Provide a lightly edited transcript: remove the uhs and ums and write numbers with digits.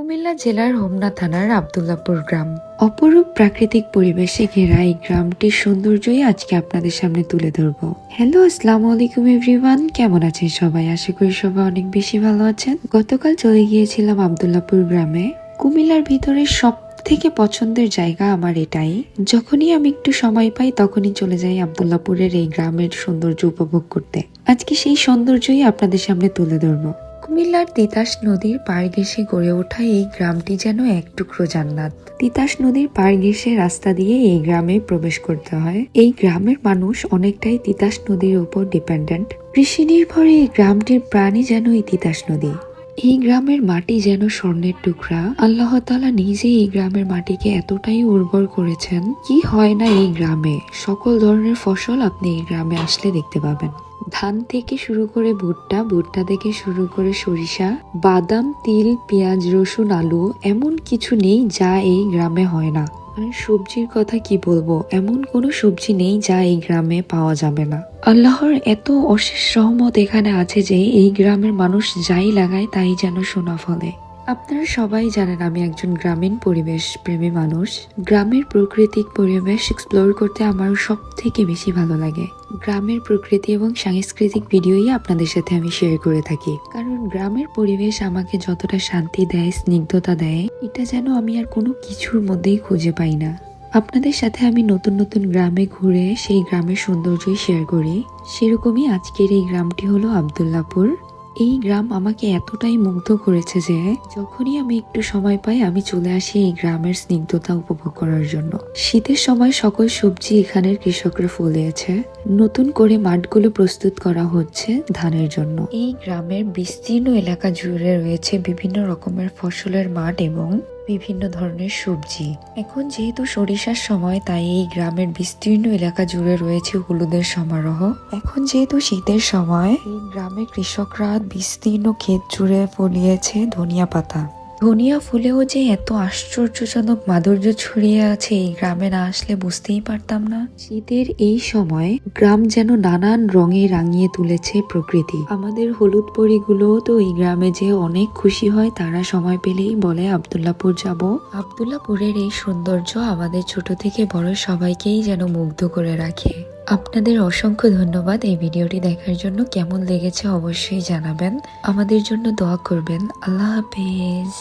কুমিল্লা জেলার হোমনা থানার আব্দুল্লাহপুর গ্রাম। অপরূপ প্রাকৃতিক পরিবেশে ঘেরা এই গ্রামটির সৌন্দর্যই আজকে আপনাদের সামনে তুলে ধরবো। হ্যালো, আসসালামু আলাইকুম এভরিওয়ান, কেমন আছেন সবাই? আশা করি সবাই অনেক বেশি ভালো আছেন। গতকাল চলে গিয়েছিলাম আব্দুল্লাহপুর গ্রামে। কুমিল্লার ভিতরে সব থেকে পছন্দের জায়গা আমার এটাই। যখনই আমি একটু সময় পাই তখনই চলে যাই আব্দুল্লাহপুরের এই গ্রামের সৌন্দর্য উপভোগ করতে। আজকে সেই সৌন্দর্যই আপনাদের সামনে তুলে ধরবো। কুমিল্লার তিতাস নদীর পাড় ঘেঁষে গড়ে ওঠা এই গ্রামটি যেন এক টুকরো জান্নাত। তিতাস নদীর পাড় ঘেঁষে রাস্তা দিয়ে এই গ্রামে প্রবেশ করতে হয়। এই গ্রামের মানুষ অনেকটাই তিতাস নদীর উপর ডিপেন্ডেন্ট। কৃষি নির্ভর এই গ্রামটির প্রাণী যেন এই তিতাস নদী। এই গ্রামের মাটি যেন স্বর্ণের টুকরা। আল্লাহ তাআলা নিজে এই গ্রামের মাটিকে এতটাই উর্বর করেছেন, কি হয় না এই গ্রামে। সকল ধরনের ফসল আপনি এই গ্রামে আসলে দেখতে পাবেন। ধান থেকে শুরু করে ভুট্টা, ভুট্টা থেকে শুরু করে সরিষা, বাদাম, তিল, পেঁয়াজ, রসুন, আলু, এমন কিছু নেই যা এই গ্রামে হয় না। আর সবজির কথা কি বলবো, এমন কোনো সবজি নেই যা এই গ্রামে পাওয়া যাবে না। আল্লাহর এত অশেষ রহমত এখানে আছে যে এই গ্রামের মানুষ যাই লাগায় তাই যেন সোনা ফলে। আপনারা সবাই জানেন আমি একজন গ্রামীণ পরিবেশ প্রেমী মানুষ। গ্রামের প্রাকৃতিক পরিবেশ এক্সপ্লোর করতে আমার সব থেকে বেশি ভালো লাগে। গ্রামের প্রকৃতি এবং সাংস্কৃতিক ভিডিওই আপনাদের সাথে আমি শেয়ার করে থাকি, কারণ গ্রামের পরিবেশ আমাকে যতটা শান্তি দেয়, স্নিগ্ধতা দেয়, এটা যেন আমি আর কোনো কিছুর মধ্যেই খুঁজে পাই না। আপনাদের সাথে আমি নতুন নতুন গ্রামে ঘুরে সেই গ্রামের সৌন্দর্যই শেয়ার করি। সেরকমই আজকের এই গ্রামটি হলো আব্দুল্লাহপুর। এই গ্রাম আমাকে এতটাই মুগ্ধ করেছে যে যখনই আমি একটু সময় পাই আমি চলে আসি এই গ্রামের স্নিগ্ধতা উপভোগ করার জন্য। শীতের সময় সকল সবজি এখানের কৃষকরা ফলিয়েছে। নতুন করে মাঠগুলো প্রস্তুত করা হচ্ছে ধানের জন্য। এই গ্রামের বিস্তীর্ণ এলাকা জুড়ে রয়েছে বিভিন্ন রকমের ফসলের মাঠ এবং বিভিন্ন ধরনের সবজি। এখন যেহেতু সরিষার সময়, তাই এই গ্রামের বিস্তীর্ণ এলাকা জুড়ে রয়েছে হলুদের সমারোহ। এখন যেহেতু শীতের সময়, এই গ্রামের কৃষকরা বিস্তীর্ণ ক্ষেত জুড়ে ফলিয়েছে ধনিয়া পাতা। ধনিয়া ফুলেও যে এত আশ্চর্যজনক মাধুর্য ছড়িয়ে আছে, এই গ্রামে না আসলে বুঝতেই পারতাম না। শীতের এই সময় গ্রাম যেন নানান রঙে রাঙিয়ে তুলেছে প্রকৃতি। আমাদের হলুদ পরীগুলো তো এই গ্রামে যে অনেক খুশি হয়, তারা সময় পেলেই বলে আব্দুল্লাহপুর যাব। আব্দুল্লাহপুরের এই সৌন্দর্য আমাদের ছোট থেকে বড় সবাইকেই যেন মুগ্ধ করে রাখে। আপনাদের অসংখ্য ধন্যবাদ এই ভিডিওটি দেখার জন্য। কেমন লেগেছে অবশ্যই জানাবেন, আমাদের জন্য দোয়া করবেন। আল্লাহ হাফেজ।